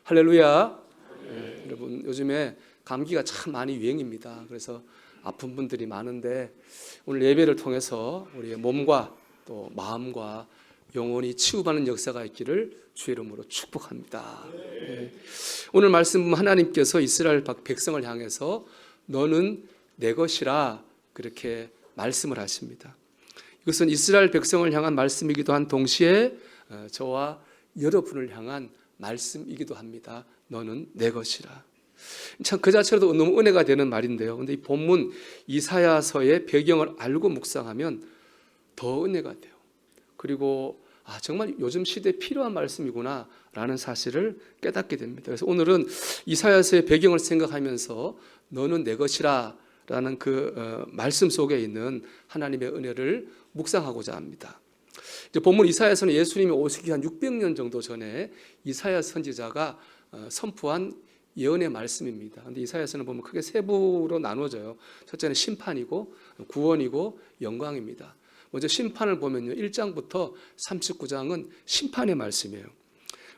할렐루야. 여러분, 요즘에 감기가 참 많이 유행입니다. 그래서 아픈 분들이 많은데 오늘 예배를 통해서 우리의 몸과 또 마음과 영혼이 치유받는 역사가 있기를 주의 이름으로 축복합니다. 오늘 말씀 하나님께서 이스라엘 백성을 향해서 너는 내 것이라 그렇게 말씀을 하십니다. 이것은 이스라엘 백성을 향한 말씀이기도 한 동시에 저와 여러분을 향한 말씀이기도 합니다. 너는 내 것이라. 참 그 자체로도 너무 은혜가 되는 말인데요. 그런데 이 본문 이사야서의 배경을 알고 묵상하면 더 은혜가 돼요. 그리고 정말 요즘 시대에 필요한 말씀이구나 라는 사실을 깨닫게 됩니다. 그래서 오늘은 이사야서의 배경을 생각하면서 너는 내 것이라 라는 그 말씀 속에 있는 하나님의 은혜를 묵상하고자 합니다. 이제 본문 이사야서는 예수님이 오시기 한 600년 정도 전에 이사야 선지자가 선포한 예언의 말씀입니다. 그런데 이사야서는 보면 크게 세 부로 나누어져요. 첫째는 심판이고 구원이고 영광입니다. 먼저 심판을 보면요, 1장부터 39장은 심판의 말씀이에요.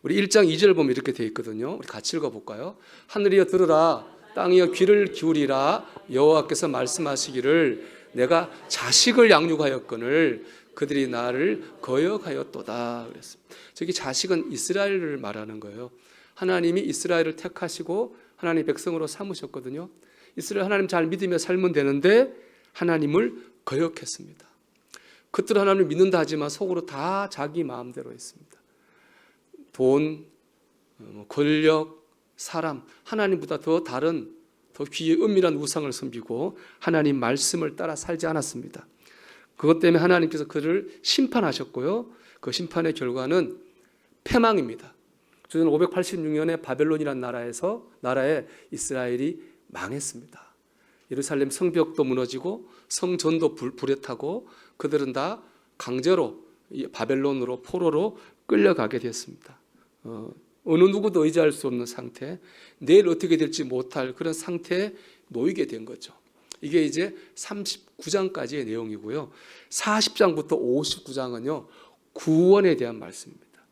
우리 1장 2절 보면 이렇게 되어 있거든요. 우리 같이 읽어볼까요? 하늘이여 들으라, 땅이여 귀를 기울이라. 여호와께서 말씀하시기를 내가 자식을 양육하였거늘 그들이 나를 거역하였도다 그랬습니다. 저기 자식은 이스라엘을 말하는 거예요. 하나님이 이스라엘을 택하시고 하나님 백성으로 삼으셨거든요. 이스라엘 하나님 잘 믿으며 살면 되는데 하나님을 거역했습니다. 그들 하나님을 믿는다 하지만 속으로 다 자기 마음대로 했습니다. 돈, 권력, 사람, 하나님보다 더 다른 더 귀의 은밀한 우상을 섬기고 하나님 말씀을 따라 살지 않았습니다. 그것 때문에 하나님께서 그를 심판하셨고요. 그 심판의 결과는 패망입니다. 주전 586년에 바벨론이라는 나라에 이스라엘이 망했습니다. 예루살렘 성벽도 무너지고 성전도 불에 타고 그들은 다 강제로 바벨론으로 포로로 끌려가게 됐습니다. 어느 누구도 의지할 수 없는 상태, 내일 어떻게 될지 못할 그런 상태에 놓이게 된 거죠. 이게 이제 39장까지의 내용이고요. 40장부터 59장은요, 구원에 대한 말씀입니다.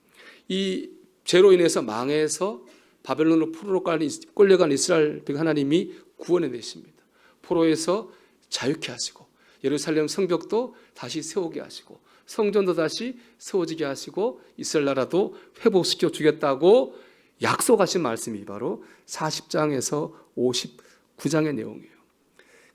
이 죄로 인해서 망해서 바벨론으로 포로로 끌려간 이스라엘 하나님이 구원해 내십니다. 포로에서 자유케 하시고 예루살렘 성벽도 다시 세우게 하시고 성전도 다시 세워지게 하시고 이스라엘 나라도 회복시켜 주겠다고 약속하신 말씀이 바로 40장에서 59장의 내용이에요.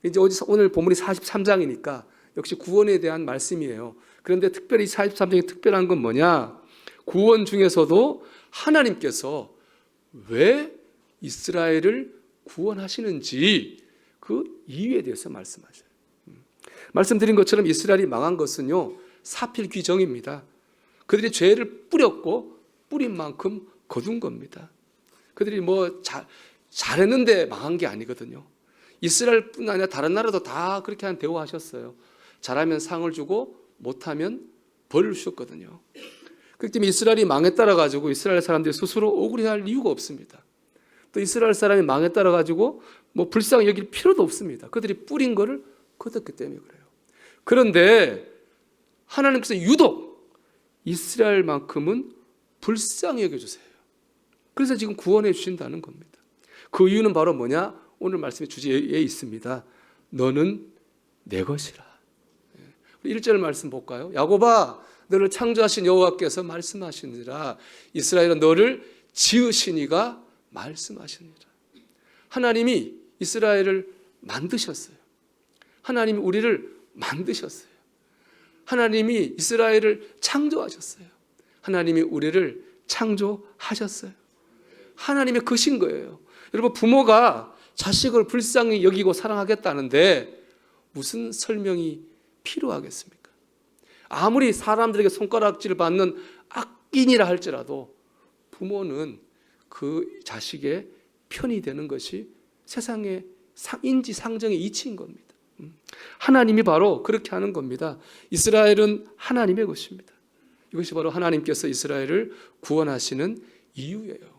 이제 오늘 본문이 43장이니까 역시 구원에 대한 말씀이에요. 그런데 특별히 43장이 특별한 건 뭐냐? 구원 중에서도 하나님께서 왜 이스라엘을 구원하시는지 그 이유에 대해서 말씀하셔요. 말씀드린 것처럼 이스라엘이 망한 것은요, 사필귀정입니다. 그들이 죄를 뿌렸고 뿌린 만큼 거둔 겁니다. 그들이 잘했는데 망한 게 아니거든요. 이스라엘뿐 아니라 다른 나라도 다 그렇게 한 대우하셨어요. 잘하면 상을 주고 못하면 벌을 주셨거든요. 그렇기 때문에 이스라엘이 망했다라 가지고 이스라엘 사람들이 스스로 억울해할 이유가 없습니다. 또 이스라엘 사람이 망했다라 가지고 불쌍히 여길 필요도 없습니다. 그들이 뿌린 거를 거뒀기 때문에 그래요. 그런데 하나님께서 유독 이스라엘만큼은 불쌍히 여겨주세요. 그래서 지금 구원해 주신다는 겁니다. 그 이유는 바로 뭐냐? 오늘 말씀의 주제에 있습니다. 너는 내 것이라. 1절 말씀 볼까요? 야곱아, 너를 창조하신 여호와께서 말씀하시니라. 이스라엘은 너를 지으시니가 말씀하시니라. 하나님이 이스라엘을 만드셨어요. 하나님이 우리를 만드셨어요. 하나님이 이스라엘을 창조하셨어요. 하나님이 우리를 창조하셨어요. 하나님의 것인 거예요. 여러분, 부모가 자식을 불쌍히 여기고 사랑하겠다는데 무슨 설명이 필요하겠습니까? 아무리 사람들에게 손가락질을 받는 악인이라 할지라도 부모는 그 자식의 편이 되는 것이 세상의 인지상정의 이치인 겁니다. 하나님이 바로 그렇게 하는 겁니다. 이스라엘은 하나님의 것입니다. 이것이 바로 하나님께서 이스라엘을 구원하시는 이유예요.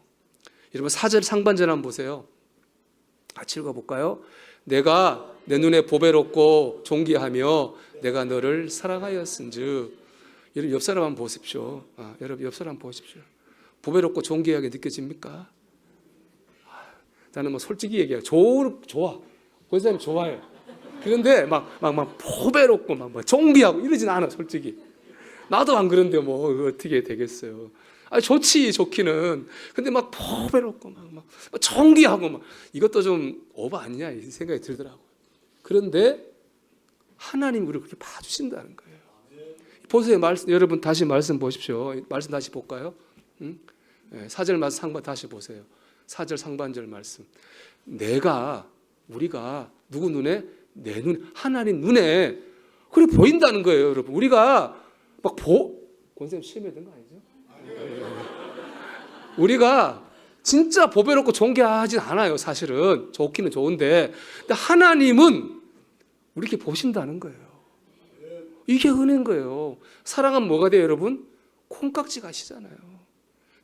여러분, 4절 상반절 한번 보세요. 같이 읽어볼까요? 내가 내 눈에 보배롭고 존귀하며 내가 너를 사랑하였은즉. 여러분, 옆 사람 한번 보십시오. 여러분, 옆 사람 보십시오. 보배롭고 존귀하게 느껴집니까? 나는 뭐 솔직히 얘기해요. 좋아. 권사님 좋아요. 그런데 막 포배롭고 막 정비하고 이러진 않아, 솔직히. 나도 안 그런데 뭐 어떻게 되겠어요. 좋지, 좋기는. 근데 막 포배롭고 막 정비하고 막 이것도 좀 오버 아니냐 이 생각이 들더라고요. 그런데 하나님 우리를 그렇게 봐주신다는 거예요. 보세요. 여러분 다시 말씀 보십시오. 말씀 다시 볼까요? 응? 4절 말씀 상반 다시 보세요. 4절 상반절 말씀. 우리가 누구 눈에? 내 눈, 하나님 눈에 그래 보인다는 거예요, 여러분. 우리가 권쌤 시험에 든 거 아니죠? 우리가 진짜 보배롭고 존귀하진 않아요, 사실은. 좋기는 좋은데. 근데 하나님은 우리 이렇게 보신다는 거예요. 이게 은혜인 거예요. 사랑하면 뭐가 돼요, 여러분? 콩깍지 가시잖아요.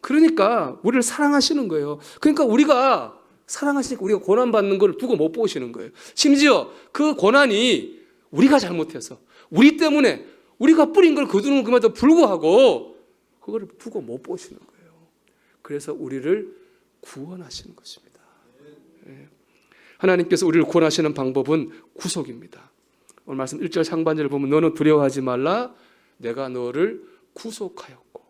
그러니까 우리를 사랑하시는 거예요. 그러니까 우리가 사랑하시니까 우리가 고난받는 걸 두고 못 보시는 거예요. 심지어 그 고난이 우리가 잘못해서 우리 때문에 우리가 뿌린 걸 거두는 것에도 불구하고 그걸 두고 못 보시는 거예요. 그래서 우리를 구원하시는 것입니다. 하나님께서 우리를 구원하시는 방법은 구속입니다. 오늘 말씀 1절 상반절을 보면 너는 두려워하지 말라 내가 너를 구속하였고.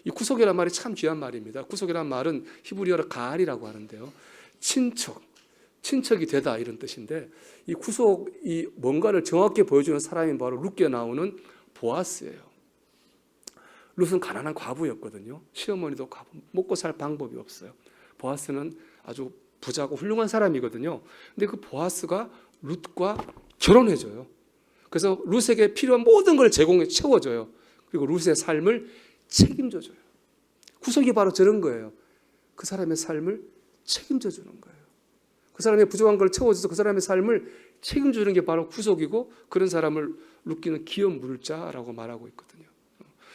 이 구속이라는 말이 참 귀한 말입니다. 구속이라는 말은 히브리어로 가알이라고 하는데요. 친척이 되다 이런 뜻인데 이 구속이 뭔가를 정확히 보여주는 사람이 바로 룻기에 나오는 보아스예요. 룻은 가난한 과부였거든요. 시어머니도 과부, 먹고 살 방법이 없어요. 보아스는 아주 부자고 훌륭한 사람이거든요. 근데 그 보아스가 룻과 결혼해줘요. 그래서 룻에게 필요한 모든 걸 채워줘요. 그리고 룻의 삶을 책임져줘요. 구속이 바로 저런 거예요. 그 사람의 삶을 책임져 주는 거예요. 그 사람의 부족한 걸 채워줘서 그 사람의 삶을 책임주는 게 바로 구속이고 그런 사람을 룻기는 기업 물자라고 말하고 있거든요.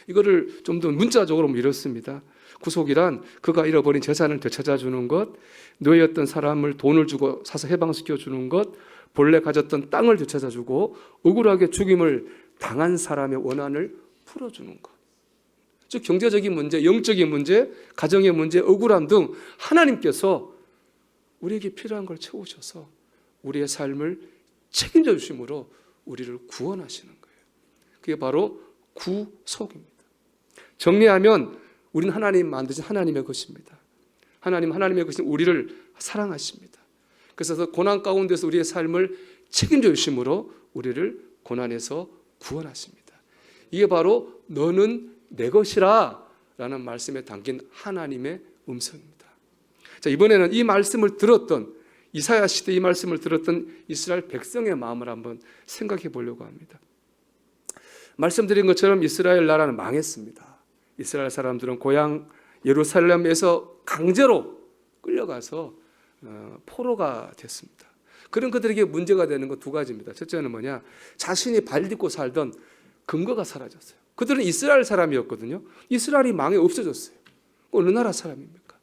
이거를 좀 더 문자적으로 이렇습니다. 구속이란 그가 잃어버린 재산을 되찾아주는 것, 노예였던 사람을 돈을 주고 사서 해방시켜주는 것, 본래 가졌던 땅을 되찾아주고 억울하게 죽임을 당한 사람의 원한을 풀어주는 것. 즉 경제적인 문제, 영적인 문제, 가정의 문제, 억울함 등 하나님께서 우리에게 필요한 걸 채우셔서 우리의 삶을 책임져 주심으로 우리를 구원하시는 거예요. 그게 바로 구속입니다. 정리하면 우리는 하나님 만드신 하나님의 것입니다. 하나님의 것은 우리를 사랑하십니다. 그래서 고난 가운데서 우리의 삶을 책임져 주심으로 우리를 고난에서 구원하십니다. 이게 바로 너는 내 것이라 라는 말씀에 담긴 하나님의 음성입니다. 자, 이번에는 이 말씀을 들었던 이사야 시대 이 말씀을 들었던 이스라엘 백성의 마음을 한번 생각해 보려고 합니다. 말씀드린 것처럼 이스라엘 나라는 망했습니다. 이스라엘 사람들은 고향 예루살렘에서 강제로 끌려가서 포로가 됐습니다. 그런 그들에게 문제가 되는 것 두 가지입니다. 첫째는 뭐냐? 자신이 발 딛고 살던 근거가 사라졌어요. 그들은 이스라엘 사람이었거든요. 이스라엘이 망해 없어졌어요. 어느 나라 사람입니까?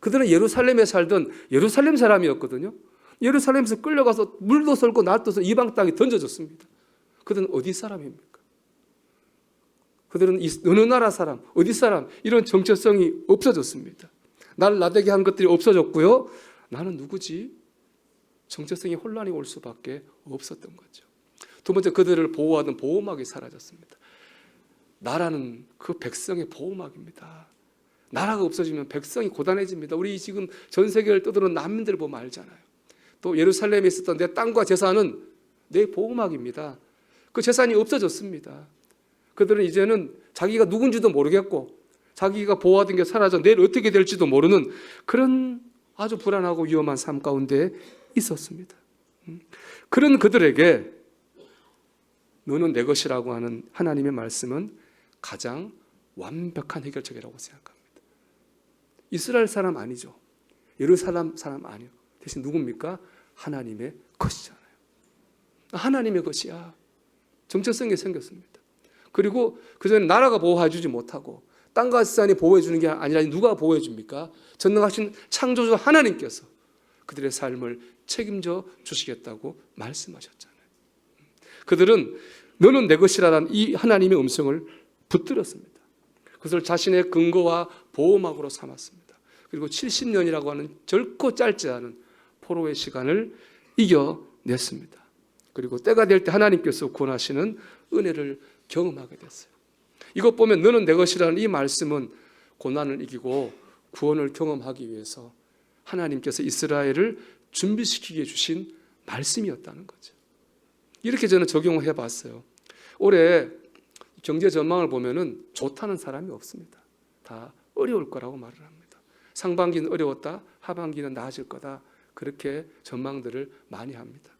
그들은 예루살렘에 살던 예루살렘 사람이었거든요. 예루살렘에서 끌려가서 물도 썰고 낫도 썰고 이방 땅에 던져졌습니다. 그들은 어디 사람입니까? 그들은 어느 나라 사람, 어디 사람 이런 정체성이 없어졌습니다. 나를 나대게 한 것들이 없어졌고요. 나는 누구지? 정체성이 혼란이 올 수밖에 없었던 거죠. 두 번째, 그들을 보호하던 보호막이 사라졌습니다. 나라는 그 백성의 보호막입니다. 나라가 없어지면 백성이 고단해집니다. 우리 지금 전 세계를 떠도는 난민들을 보면 알잖아요. 또 예루살렘에 있었던 내 땅과 재산은 내 보호막입니다. 그 재산이 없어졌습니다. 그들은 이제는 자기가 누군지도 모르겠고 자기가 보호하던 게 사라져 내일 어떻게 될지도 모르는 그런 아주 불안하고 위험한 삶 가운데 있었습니다. 그런 그들에게 너는 내 것이라고 하는 하나님의 말씀은 가장 완벽한 해결책이라고 생각합니다. 이스라엘 사람 아니죠. 예루살렘 사람 아니요. 대신 누굽니까? 하나님의 것이잖아요. 하나님의 것이야. 정체성이 생겼습니다. 그리고 그전에 나라가 보호해주지 못하고 땅과 재산이 보호해주는 게 아니라 누가 보호해줍니까? 전능하신 창조주 하나님께서 그들의 삶을 책임져 주시겠다고 말씀하셨잖아요. 그들은 너는 내 것이라는 이 하나님의 음성을 붙들었습니다. 그것을 자신의 근거와 보호막으로 삼았습니다. 그리고 70년이라고 하는 결코 짧지 않은 포로의 시간을 이겨냈습니다. 그리고 때가 될 때 하나님께서 구원하시는 은혜를 경험하게 됐어요. 이것 보면 너는 내 것이라는 이 말씀은 고난을 이기고 구원을 경험하기 위해서 하나님께서 이스라엘을 준비시키게 주신 말씀이었다는 거죠. 이렇게 저는 적용을 해봤어요. 올해 경제 전망을 보면은 좋다는 사람이 없습니다. 다 어려울 거라고 말을 합니다. 상반기는 어려웠다, 하반기는 나아질 거다, 그렇게 전망들을 많이 합니다.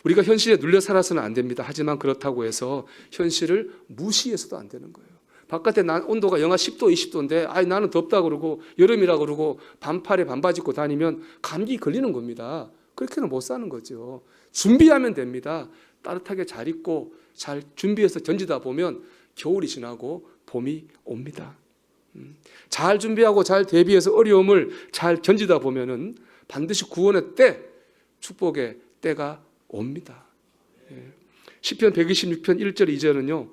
우리가 현실에 눌려 살아서는 안 됩니다. 하지만 그렇다고 해서 현실을 무시해서도 안 되는 거예요. 바깥에 온도가 영하 10도, 20도인데 나는 덥다 그러고 여름이라 그러고 반팔에 반바지 입고 다니면 감기 걸리는 겁니다. 그렇게는 못 사는 거죠. 준비하면 됩니다. 따뜻하게 잘 입고 잘 준비해서 견디다 보면 겨울이 지나고 봄이 옵니다. 잘 준비하고 잘 대비해서 어려움을 잘 견디다 보면은 반드시 구원의 때, 축복의 때가 옵니다. 시편 126편 1절 2절은요,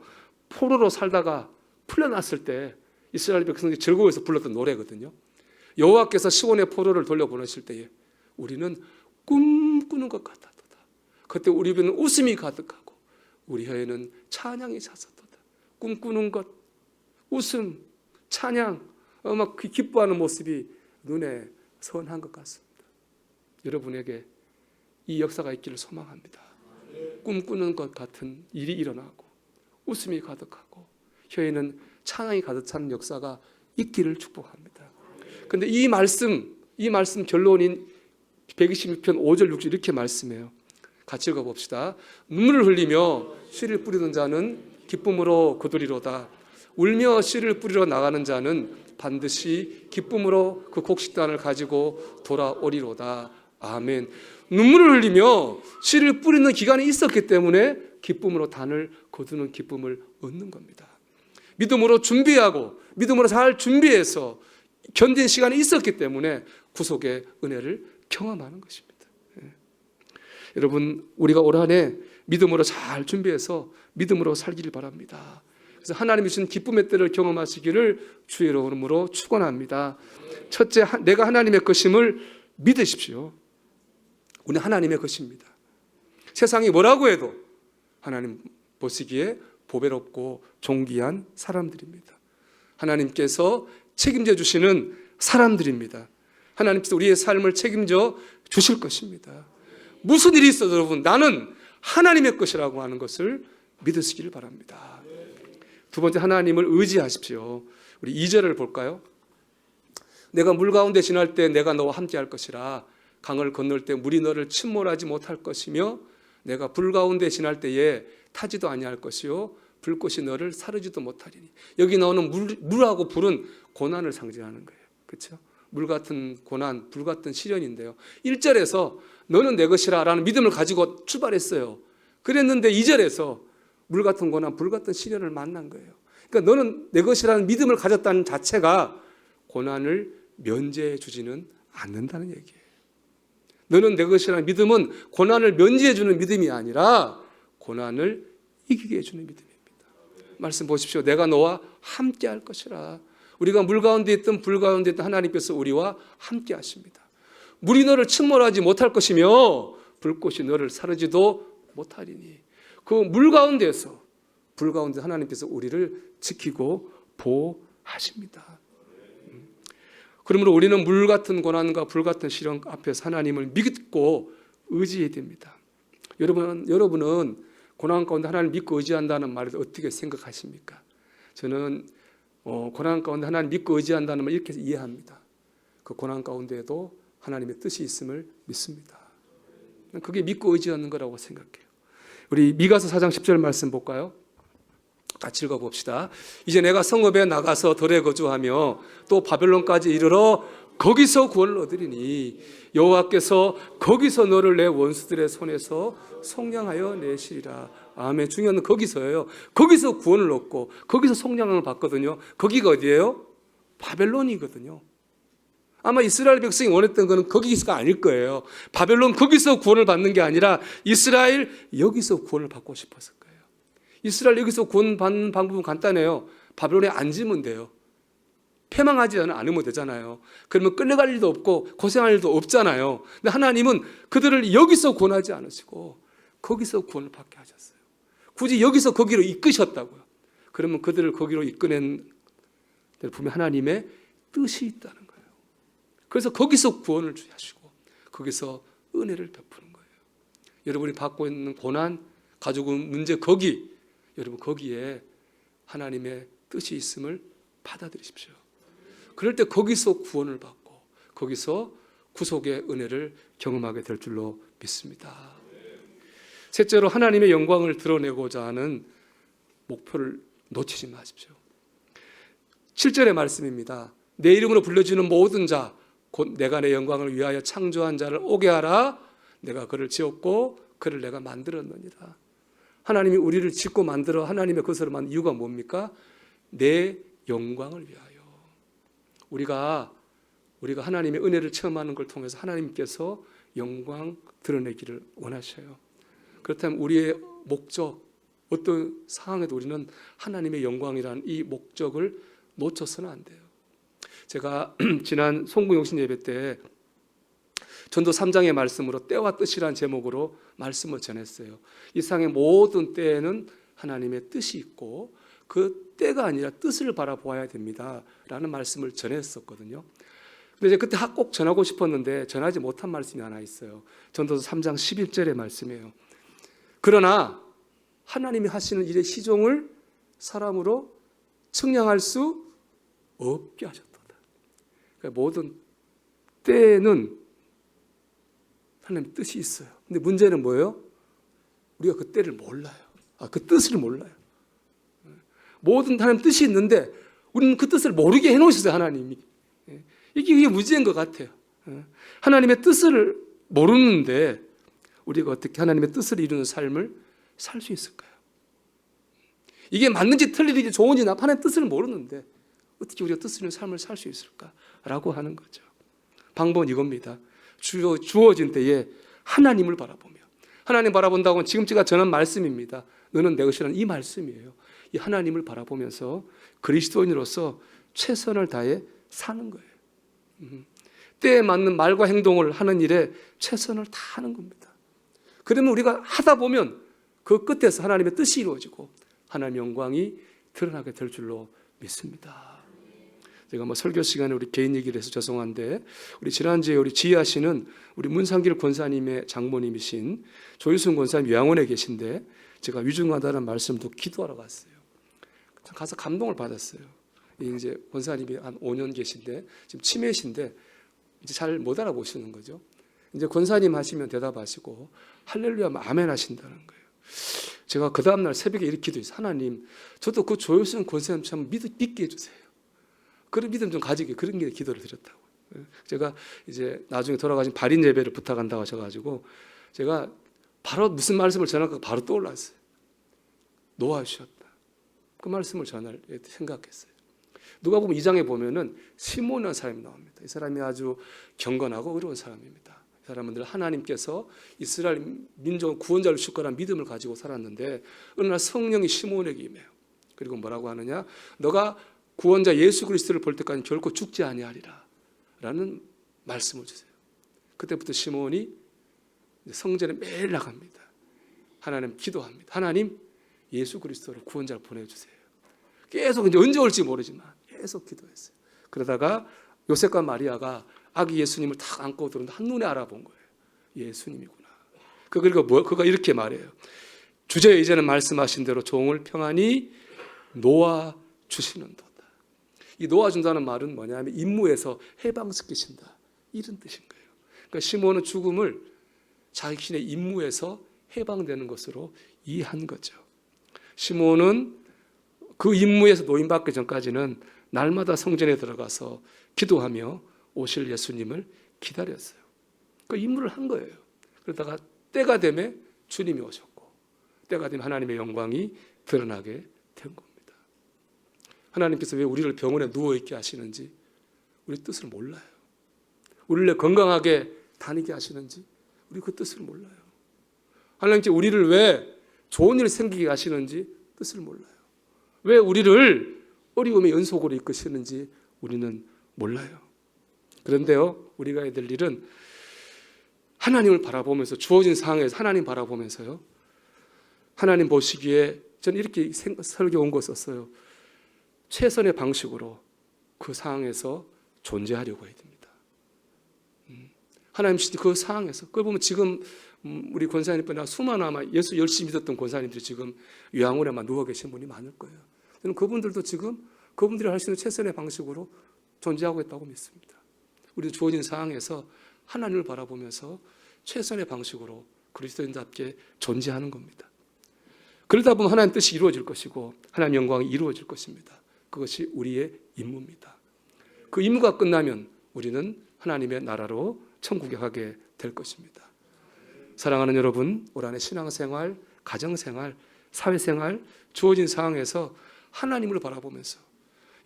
포로로 살다가 풀려났을 때 이스라엘 백성들이 즐거워해서 불렀던 노래거든요. 여호와께서 시온의 포로를 돌려보내실 때에 우리는 꿈꾸는 것 같았도다. 그때 우리 입에는 웃음이 가득하고 우리 혀에는 찬양이 찼었도다. 꿈꾸는 것, 웃음, 찬양, 막 기뻐하는 모습이 눈에 선한 것 같습니다. 여러분에게 이 역사가 있기를 소망합니다. 꿈꾸는 것 같은 일이 일어나고 웃음이 가득하고 혀에는 찬양이 가득 찬 역사가 있기를 축복합니다. 그런데 이 말씀 결론인 126편 5절 6절 이렇게 말씀해요. 같이 읽어봅시다. 눈물을 흘리며 씨를 뿌리는 자는 기쁨으로 거두리로다. 울며 씨를 뿌리러 나가는 자는 반드시 기쁨으로 그 곡식단을 가지고 돌아오리로다. 아멘. 눈물을 흘리며 씨를 뿌리는 기간이 있었기 때문에 기쁨으로 단을 거두는 기쁨을 얻는 겁니다. 믿음으로 준비하고 믿음으로 잘 준비해서 견딘 시간이 있었기 때문에 구속의 은혜를 경험하는 것입니다. 여러분, 우리가 올 한 해 믿음으로 잘 준비해서 믿음으로 살기를 바랍니다. 그래서 하나님이 주신 기쁨의 때를 경험하시기를 주의 이름으로 축원합니다. 첫째, 내가 하나님의 것임을 믿으십시오. 우리는 하나님의 것입니다. 세상이 뭐라고 해도 하나님 보시기에 보배롭고 존귀한 사람들입니다. 하나님께서 책임져 주시는 사람들입니다. 하나님께서 우리의 삶을 책임져 주실 것입니다. 무슨 일이 있어도 여러분, 나는 하나님의 것이라고 하는 것을 믿으시기를 바랍니다. 두 번째, 하나님을 의지하십시오. 우리 2절을 볼까요? 내가 물 가운데 지날 때 내가 너와 함께 할 것이라. 강을 건널 때 물이 너를 침몰하지 못할 것이며 내가 불 가운데 지날 때에 타지도 아니할 것이요 불꽃이 너를 사르지도 못하리니. 여기 나오는 물하고 불은 고난을 상징하는 거예요. 그렇죠? 물 같은 고난, 불 같은 시련인데요. 1절에서 너는 내 것이라 라는 믿음을 가지고 출발했어요. 그랬는데 2절에서 물 같은 고난, 불 같은 시련을 만난 거예요. 그러니까 너는 내 것이라는 믿음을 가졌다는 자체가 고난을 면제해 주지는 않는다는 얘기예요. 너는 내 것이라는 믿음은 고난을 면제해 주는 믿음이 아니라 고난을 이기게 해주는 믿음입니다. 말씀 보십시오. 내가 너와 함께 할 것이라. 우리가 물 가운데 있든 불 가운데 있든 하나님께서 우리와 함께 하십니다. 물이 너를 침몰하지 못할 것이며 불꽃이 너를 사르지도 못하리니. 그 물 가운데에서 불 가운데 하나님께서 우리를 지키고 보호하십니다. 그러므로 우리는 물 같은 고난과 불 같은 시련 앞에서 하나님을 믿고 의지해야 됩니다. 여러분은 고난 가운데 하나님을 믿고 의지한다는 말을 어떻게 생각하십니까? 저는 고난 가운데 하나님을 믿고 의지한다는 말 이렇게 이해합니다. 그 고난 가운데에도 하나님의 뜻이 있음을 믿습니다. 그게 믿고 의지하는 거라고 생각해요. 우리 미가서 4장 10절 말씀 볼까요? 같이 읽어봅시다. 이제 내가 성읍에 나가서 들에 거주하며 또 바벨론까지 이르러 거기서 구원을 얻으리니 여호와께서 거기서 너를 내 원수들의 손에서 속량하여 내시리라. 아멘. 중요한 건 거기서예요. 거기서 구원을 얻고 거기서 속량을 받거든요. 거기가 어디예요? 바벨론이거든요. 아마 이스라엘 백성이 원했던 것은 거기가 아닐 거예요. 바벨론 거기서 구원을 받는 게 아니라 이스라엘 여기서 구원을 받고 싶었을 거예요. 이스라엘 여기서 구원 받는 방법은 간단해요. 바벨론에 앉으면 돼요. 패망하지 않으면 되잖아요. 그러면 끌려갈 일도 없고 고생할 일도 없잖아요. 근데 하나님은 그들을 여기서 구원하지 않으시고 거기서 구원을 받게 하셨어요. 굳이 여기서 거기로 이끄셨다고요. 그러면 그들을 거기로 이끌어낸 분명 하나님의 뜻이 있다는 거예요. 그래서 거기서 구원을 하시고 거기서 은혜를 베푸는 거예요. 여러분이 받고 있는 고난, 가지고 있는 문제 거기, 여러분 거기에 하나님의 뜻이 있음을 받아들이십시오. 그럴 때 거기서 구원을 받고 거기서 구속의 은혜를 경험하게 될 줄로 믿습니다. 셋째로 하나님의 영광을 드러내고자 하는 목표를 놓치지 마십시오. 7절의 말씀입니다. 내 이름으로 불려지는 모든 자 곧 내가 내 영광을 위하여 창조한 자를 오게 하라. 내가 그를 지었고 그를 내가 만들었느니라. 하나님이 우리를 짓고 만들어 하나님의 것으로 만든 이유가 뭡니까? 내 영광을 위하여. 우리가 하나님의 은혜를 체험하는 걸 통해서 하나님께서 영광 드러내기를 원하셔요. 그렇다면 우리의 목적, 어떤 상황에도 우리는 하나님의 영광이라는 이 목적을 놓쳐서는 안 돼요. 제가 지난 송구용신 예배 때 전도 3장의 말씀으로 때와 뜻이라는 제목으로 말씀을 전했어요. 이 세상의 모든 때에는 하나님의 뜻이 있고 그 때가 아니라 뜻을 바라보아야 됩니다 라는 말씀을 전했었거든요. 근데 이제 그때 꼭 전하고 싶었는데 전하지 못한 말씀이 하나 있어요. 전도서 3장 11절의 말씀이에요. 그러나 하나님이 하시는 일의 시종을 사람으로 측량할 수 없게 하셨다. 그러니까 모든 때에는 하나님의 뜻이 있어요. 근데 문제는 뭐예요? 우리가 그 때를 몰라요. 그 뜻을 몰라요. 모든 하나님 뜻이 있는데 우리는 그 뜻을 모르게 해놓으셨어요. 하나님이. 이게 문제인 것 같아요. 하나님의 뜻을 모르는데 우리가 어떻게 하나님의 뜻을 이루는 삶을 살 수 있을까요? 이게 맞는지 틀리는지 좋은지 나쁜 하나님의 뜻을 모르는데 어떻게 우리가 뜻을 이루는 삶을 살 수 있을까라고 하는 거죠. 방법은 이겁니다. 주어진 때에 하나님을 바라보며, 하나님 바라본다고 하면 지금 제가 전한 말씀입니다. 너는 내 것이라는 이 말씀이에요. 이 하나님을 바라보면서 그리스도인으로서 최선을 다해 사는 거예요. 때에 맞는 말과 행동을 하는 일에 최선을 다하는 겁니다. 그러면 우리가 하다 보면 그 끝에서 하나님의 뜻이 이루어지고 하나님의 영광이 드러나게 될 줄로 믿습니다. 제가 설교 시간에 우리 개인 얘기를 해서 죄송한데 우리 지난주에 우리 지혜하시는 우리 문상길 권사님의 장모님이신 조유순 권사님 요양원에 계신데 제가 위중하다는 말씀도 기도하러 갔어요. 가서 감동을 받았어요. 이제 권사님이 한 5년 계신데 지금 치매신데 이제 잘 못 알아보시는 거죠. 이제 권사님 하시면 대답하시고 할렐루야 아멘 하신다는 거예요. 제가 그 다음날 새벽에 이렇게 기도했어요. 하나님, 저도 그 조효순 권사님처럼 믿게 해주세요. 그런 믿음 좀 가지게, 그런 게 기도를 드렸다고. 제가 이제 나중에 돌아가신 발인 예배를 부탁한다고 하셔가지고 제가 바로 무슨 말씀을 전할까 바로 떠올랐어요. 놓아주셨다. 그 말씀을 전할 생각했어요. 누가 보면 2장에 보면은 시몬이라는 사람이 나옵니다. 이 사람이 아주 경건하고 어려운 사람입니다. 이 사람은 늘 하나님께서 이스라엘 민족 구원자를 주실 거라는 믿음을 가지고 살았는데 어느 날 성령이 시몬에게 임해요. 그리고 뭐라고 하느냐? 너가 구원자 예수 그리스도를 볼 때까지 결코 죽지 아니하리라 라는 말씀을 주세요. 그때부터 시몬이 성전에 매일 나갑니다. 하나님 기도합니다. 하나님 예수 그리스도를 구원자를 보내주세요. 계속 이제 언제 올지 모르지만 계속 기도했어요. 그러다가 요셉과 마리아가 아기 예수님을 탁 안고 들었는데 한눈에 알아본 거예요. 예수님이구나. 그리고 그가 이렇게 말해요. 주제 이제는 말씀하신 대로 종을 평안히 놓아 주시는도다. 이 놓아준다는 말은 뭐냐면 임무에서 해방시키신다 이런 뜻인 거예요. 그러니까 시몬은 죽음을 자신의 임무에서 해방되는 것으로 이해한 거죠. 시몬은 그 임무에서 노임받기 전까지는 날마다 성전에 들어가서 기도하며 오실 예수님을 기다렸어요. 그 임무를 한 거예요. 그러다가 때가 되면 주님이 오셨고 때가 되면 하나님의 영광이 드러나게 된 겁니다. 하나님께서 왜 우리를 병원에 누워있게 하시는지 우리 뜻을 몰라요. 우리를 건강하게 다니게 하시는지 우리 그 뜻을 몰라요. 하나님께서 우리를 왜 좋은 일 생기게 하시는지 뜻을 몰라요. 왜 우리를 어려움의 연속으로 이끄시는지 우리는 몰라요. 그런데요, 우리가 해야 될 일은 하나님을 바라보면서, 주어진 상황에서 하나님 바라보면서요, 하나님 보시기에, 저는 이렇게 설교 온 거 썼어요. 최선의 방식으로 그 상황에서 존재하려고 해야 됩니다. 하나님 그 상황에서, 그걸 보면 지금 우리 권사님뿐 아니라 수많은 아마 예수 열심히 믿었던 권사님들이 지금 요양원에만 누워 계신 분이 많을 거예요. 저는 그분들도 지금 그분들이 할 수 있는 최선의 방식으로 존재하고 있다고 믿습니다. 우리 주어진 상황에서 하나님을 바라보면서 최선의 방식으로 그리스도인답게 존재하는 겁니다. 그러다 보면 하나님 뜻이 이루어질 것이고 하나님 영광이 이루어질 것입니다. 그것이 우리의 임무입니다. 그 임무가 끝나면 우리는 하나님의 나라로 천국에 가게 될 것입니다. 사랑하는 여러분, 올 한해 신앙생활, 가정생활, 사회생활, 주어진 상황에서 하나님을 바라보면서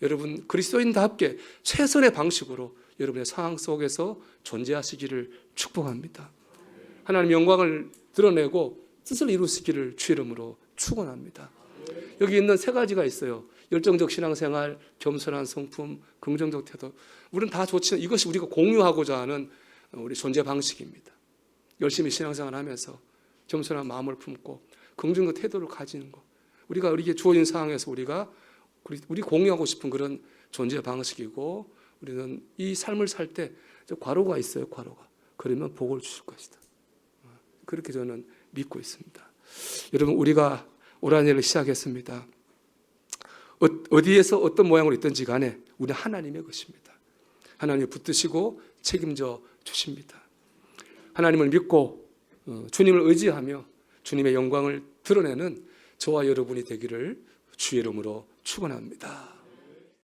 여러분 그리스도인답게 최선의 방식으로 여러분의 상황 속에서 존재하시기를 축복합니다. 하나님 영광을 드러내고 뜻을 이루시기를 주 이름으로 축원합니다. 여기 있는 세 가지가 있어요. 열정적 신앙생활, 겸손한 성품, 긍정적 태도. 우리는 다 좋지만 이것이 우리가 공유하고자 하는 우리 존재 방식입니다. 열심히 신앙생활 하면서 겸손한 마음을 품고 긍정적 태도를 가지는 것. 우리가 우리에게 주어진 상황에서 우리 공유하고 싶은 그런 존재 방식이고, 우리는 이 삶을 살 때 과로가 있어요. 과로가. 그러면 복을 주실 것이다. 그렇게 저는 믿고 있습니다. 여러분, 우리가 올 한 해를 시작했습니다. 어디에서 어떤 모양으로 있든지 간에 우리는 하나님의 것입니다. 하나님이 붙드시고 책임져 주십니다. 하나님을 믿고 주님을 의지하며 주님의 영광을 드러내는 저와 여러분이 되기를 주의 이름으로 축원합니다.